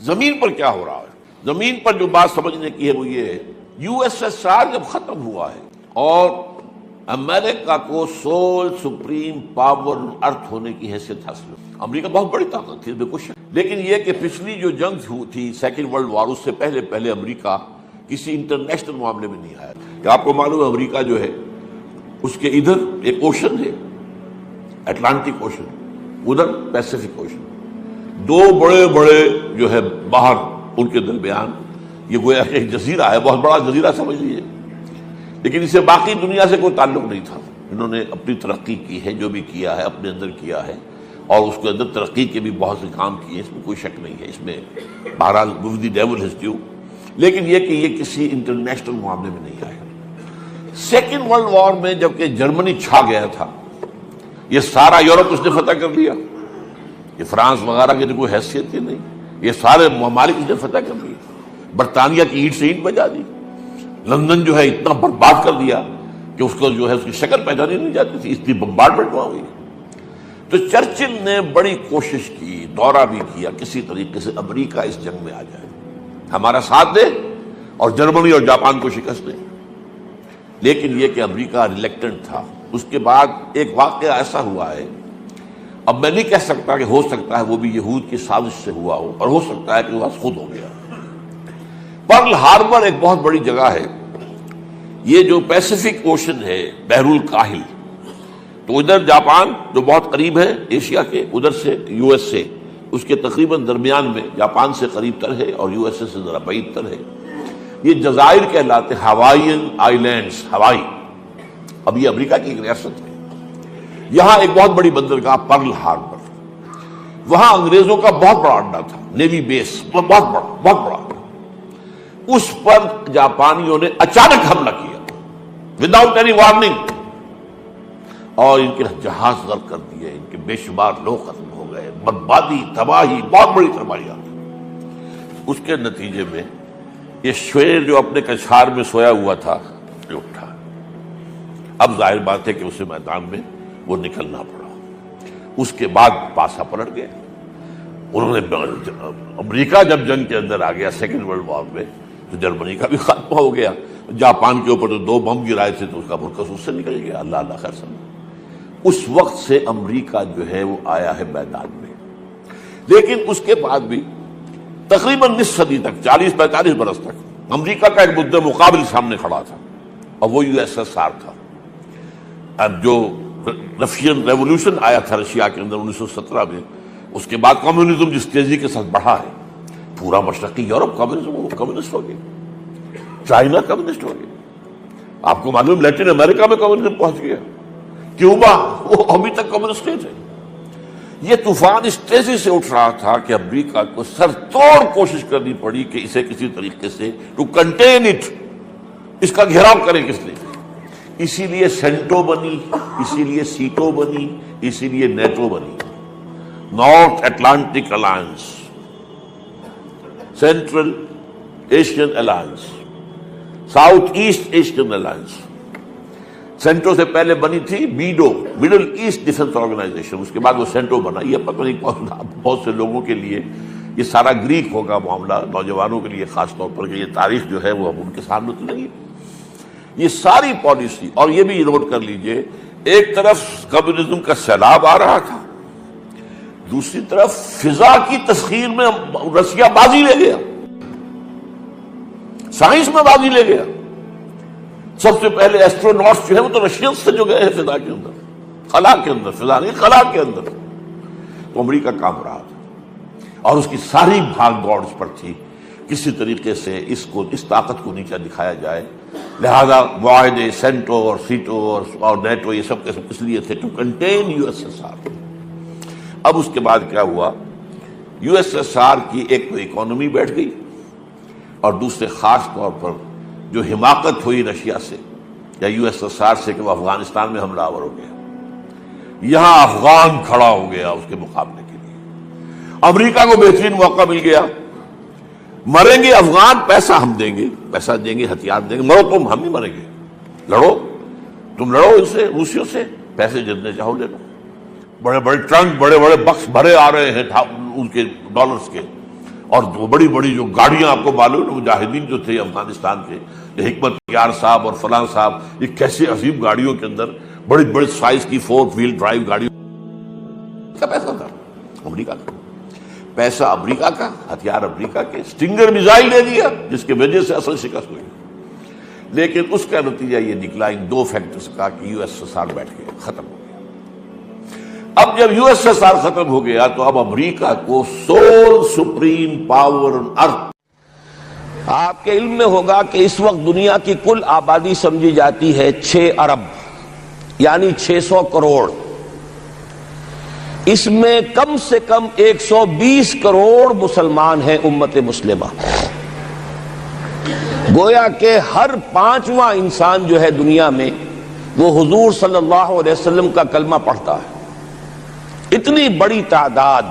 زمین پر کیا ہو رہا ہے؟ زمین پر جو بات سمجھنے کی ہے وہ یہ ہے، یو ایس ایس آر جب ختم ہوا ہے اور امریکہ کو سول سپریم پاور ارتھ ہونے کی حیثیت حاصل ہوئی، امریکہ بہت بڑی طاقت تھی بے کچھ، لیکن یہ کہ پچھلی جو جنگ تھی سیکنڈ ورلڈ وار، اس سے پہلے امریکہ کسی انٹرنیشنل معاملے میں نہیں آیا۔ کہ آپ کو معلوم ہے امریکہ جو ہے اس کے ادھر ایک اوشن ہے، اٹلانٹک اوشن، ادھر پیسیفک اوشن، دو بڑے بڑے جو ہے باہر ان کے درمیان یہ گویا کہ ایک جزیرہ ہے، بہت بڑا جزیرہ سمجھ لیجیے، لیکن اسے باقی دنیا سے کوئی تعلق نہیں تھا۔ انہوں نے اپنی ترقی کی ہے، جو بھی کیا ہے اپنے اندر کیا ہے، اور اس کے اندر ترقی کے بھی بہت سے کام کیے، اس میں کوئی شک نہیں ہے، اس میں بہرحال دی ڈیول ہز ڈیو، لیکن یہ کہ یہ کسی انٹرنیشنل معاملے میں نہیں آیا۔ سیکنڈ ورلڈ وار میں جبکہ جرمنی چھا گیا تھا، یہ سارا یورپ اس نے فتح کر لیا، یہ فرانس وغیرہ کی کوئی حیثیت ہی نہیں، یہ سارے ممالک اس نے فتح کر لیے، برطانیہ کی اینٹ سے اینٹ بجا دی، لندن جو ہے اتنا برباد کر دیا کہ اس کو جو ہے اس کی شکل پہچانی نہیں جاتی تھی، اتنی بمبارڈمنٹ ہو گئی۔ تو چرچل نے بڑی کوشش کی، دورہ بھی کیا، کسی طریقے سے امریکہ اس جنگ میں آ جائے، ہمارا ساتھ دے اور جرمنی اور جاپان کو شکست دے، لیکن یہ کہ امریکہ ریلیکٹنٹ تھا۔ اس کے بعد ایک واقعہ ایسا ہوا ہے، اب میں نہیں کہہ سکتا کہ ہو سکتا ہے وہ بھی یہود کی سازش سے ہوا ہو، اور ہو سکتا ہے کہ وہ خود ہو گیا۔ پرل ہاربر ایک بہت بڑی جگہ ہے، یہ جو پیسیفک اوشن ہے، بحر الکاہل، تو ادھر جاپان جو بہت قریب ہے ایشیا کے، ادھر سے یو ایس سے اس کے تقریباً درمیان میں جاپان سے قریب تر ہے اور یو ایس اے سے ذرا بعید تر ہے، یہ جزائر کہلاتے ہوائین آئیلینڈز، ہوائی، اب یہ امریکہ کی ایک ریاست ہے۔ یہاں ایک بہت بڑی بندرگاہ پرل ہاربر، وہاں انگریزوں کا بہت بڑا اڈا تھا، نیوی بیس، بہت بڑا، اس پر جاپانیوں نے اچانک حملہ کیا وداؤٹ اینی وارننگ، اور ان کے جہاز غرق کر دیے، ان کے بے شمار لوگ ختم ہو گئے، بربادی، تباہی، بہت بڑی تباہی آ گئی۔ اس کے نتیجے میں یہ شیر جو اپنے کچھار میں سویا ہوا تھا یہ اٹھا، اب ظاہر بات ہے کہ اسے میدان میں وہ نکلنا پڑا۔ اس کے بعد پاسا پلٹ گئے، انہوں نے امریکہ جب جنگ کے اندر آ گیا سیکنڈ ورلڈ وار میں، تو جرمنی کا بھی خاتمہ ہو گیا، جاپان کے اوپر تو 2 بم گرائے تھے تو اس کا مرکز اس سے نکل گیا، اللہ اللہ خیر سمجھ۔ اس وقت سے امریکہ جو ہے وہ آیا ہے میدان میں، لیکن اس کے بعد بھی تقریباً نصف صدی تک، 40-45 برس تک امریکہ کا ایک مدعا مقابل سامنے کھڑا تھا، اور وہ یو ایس ایس آر تھا۔ اب جو رشین ریولوشن آیا تھا رشیا کے اندر 1917 میں، اس کے بعد کمیونزم جس تیزی کے ساتھ بڑھا ہے، پورا مشرقی یورپ کمیونسٹ ہو گیا، چائنا کمیونسٹ ہو گیا، آپ کو معلوم لیٹن امریکہ میں کمیونزم پہنچ گیا، کیوبا وہ ابھی تک کمیونسٹ ہے۔ یہ طوفان اس تیزی سے اٹھ رہا تھا کہ امریکہ کو سر توڑ کوشش کرنی پڑی کہ اسے کسی طریقے سے ٹو کنٹین اٹ، اس کا گھیراؤ کرے کس نے، اسی لیے سینٹو بنی، اسی لیے سیٹو بنی، اسی لیے نیٹو بنی، north Atlantic alliance, central Asian alliance, south East Asian alliance. سینٹو سے پہلے بنی تھی بیڈو، مڈل ایسٹ ڈیفنس آرگنائزیشن، اس کے بعد وہ سینٹو بنا۔ یہ پتہ نہیں بہت سے لوگوں کے لیے یہ سارا گریک ہوگا معاملہ، نوجوانوں کے لیے خاص طور پر کہ یہ تاریخ جو ہے وہ اب ان کے سامنے تو نہیں ہے۔ یہ ساری پالیسی، اور یہ بھی نوٹ کر لیجئے، ایک طرف کمیونزم کا سیلاب آ رہا تھا، دوسری طرف فضا کی تسخیر میں رشیا بازی لے گیا، سائنس میں بازی لے گیا۔ سب سے پہلے ایسٹروناٹس جو ہے وہ تو رشینز سے جو گئے ہیں فضا کے اندر، خلا کے اندر، فضا نہیں خلا کے اندر، تو امریکہ کام رہا تھا، اور اس کی ساری بھاگ دوڑ اس پر تھی کسی طریقے سے اس طاقت کو نیچا دکھایا جائے۔ لہذا معاہدے سینٹو اور سیٹو اور نیٹو یہ سب کے سب اس لیے تھے to contain U S S R. اب اس کے بعد کیا ہوا، یو ایس ایس آر کی ایک تو اکانومی بیٹھ گئی، اور دوسرے خاص طور پر جو حماقت ہوئی رشیا سے یا یو ایس ایس آر سے کہ وہ افغانستان میں حملہ آور ہو گیا، یہاں افغان کھڑا ہو گیا اس کے مقابلے کے لیے۔ امریکہ کو بہترین موقع مل گیا، مریں گے افغان، پیسہ ہم دیں گے، پیسہ دیں گے، ہتھیار دیں گے، مرو تم، ہم نہیں مریں گے، لڑو تم، لڑو ان سے، روسیوں سے، پیسے جتنے چاہو لے لو، بڑے بڑے ٹرنک، بڑے بڑے بکس بھرے آ رہے ہیں ان کے ڈالرز کے، اور وہ بڑی بڑی جو گاڑیاں آپ کو معلوم ہے، مجاہدین جو تھے افغانستان کے، یہ حکمت یار صاحب اور فلاں صاحب، یہ کیسے عظیم گاڑیوں کے اندر بڑی بڑی سائز کی 4 وہیل ڈرائیو گاڑیوں کا پیسہ تھا امریکہ کا، پیسہ امریکہ کا، ہتھیار امریکہ کے، سٹنگر میزائل دے دیا جس کی وجہ سے اصل شکست ہوئی، لیکن اس کا نتیجہ یہ نکلا ان 2 فیکٹرز کا کہ یو ایس ایس آر بیٹھ گیا، ختم ہو گیا۔ اب جب یو ایس ایس آر ختم ہو گیا تو اب امریکہ کو سول سپریم پاور آن ارتھ، آپ کے علم میں ہوگا کہ اس وقت دنیا کی کل آبادی سمجھی جاتی ہے 6 ارب یعنی 600 کروڑ، اس میں کم سے کم 120 کروڑ مسلمان ہیں امت مسلمہ، گویا کہ ہر 5واں انسان جو ہے دنیا میں وہ حضور صلی اللہ علیہ وسلم کا کلمہ پڑھتا ہے، اتنی بڑی تعداد۔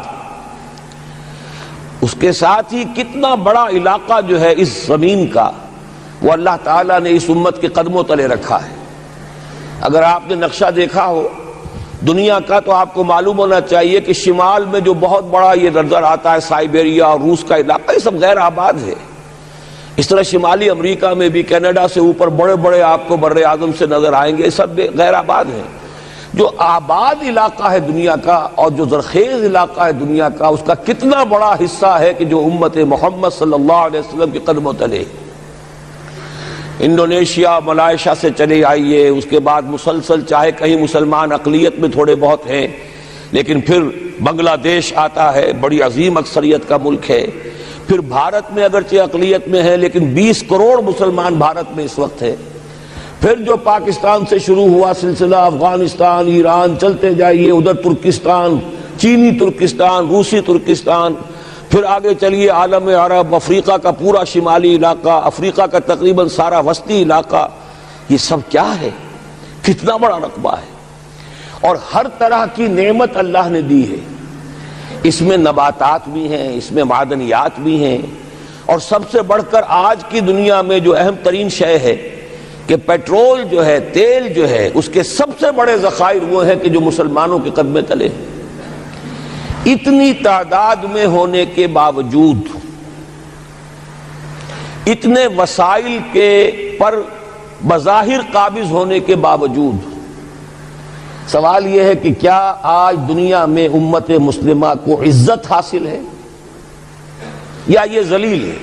اس کے ساتھ ہی کتنا بڑا علاقہ جو ہے اس زمین کا وہ اللہ تعالیٰ نے اس امت کے قدموں تلے رکھا ہے۔ اگر آپ نے نقشہ دیکھا ہو دنیا کا تو آپ کو معلوم ہونا چاہیے کہ شمال میں جو بہت بڑا یہ نظر آتا ہے سائبیریا اور روس کا علاقہ، یہ سب غیر آباد ہے۔ اس طرح شمالی امریکہ میں بھی کینیڈا سے اوپر بڑے بڑے آپ کو بر اعظم سے نظر آئیں گے، سب غیر آباد ہیں۔ جو آباد علاقہ ہے دنیا کا اور جو زرخیز علاقہ ہے دنیا کا، اس کا کتنا بڑا حصہ ہے کہ جو امت محمد صلی اللہ علیہ وسلم کے قدموں تلے۔ انڈونیشیا ملائیشیا سے چلے آئیے، اس کے بعد مسلسل چاہے کہیں مسلمان اقلیت میں تھوڑے بہت ہیں، لیکن پھر بنگلہ دیش آتا ہے، بڑی عظیم اکثریت کا ملک ہے، پھر بھارت میں اگرچہ اقلیت میں ہے لیکن 20 کروڑ مسلمان بھارت میں اس وقت ہے، پھر جو پاکستان سے شروع ہوا سلسلہ افغانستان، ایران، چلتے جائیے ادھر ترکستان، چینی ترکستان، روسی ترکستان، پھر آگے چلیے عالم عرب، افریقہ کا پورا شمالی علاقہ، افریقہ کا تقریباً سارا وسطی علاقہ، یہ سب کیا ہے؟ کتنا بڑا رقبہ ہے، اور ہر طرح کی نعمت اللہ نے دی ہے۔ اس میں نباتات بھی ہیں، اس میں معدنیات بھی ہیں، اور سب سے بڑھ کر آج کی دنیا میں جو اہم ترین شے ہے کہ پیٹرول جو ہے، تیل جو ہے، اس کے سب سے بڑے ذخائر وہ ہیں کہ جو مسلمانوں کے قدمے تلے۔ اتنی تعداد میں ہونے کے باوجود، اتنے وسائل کے پر بظاہر قابض ہونے کے باوجود، سوال یہ ہے کہ کیا آج دنیا میں امت مسلمہ کو عزت حاصل ہے یا یہ ذلیل ہے؟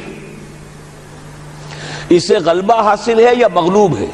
اسے غلبہ حاصل ہے یا مغلوب ہے؟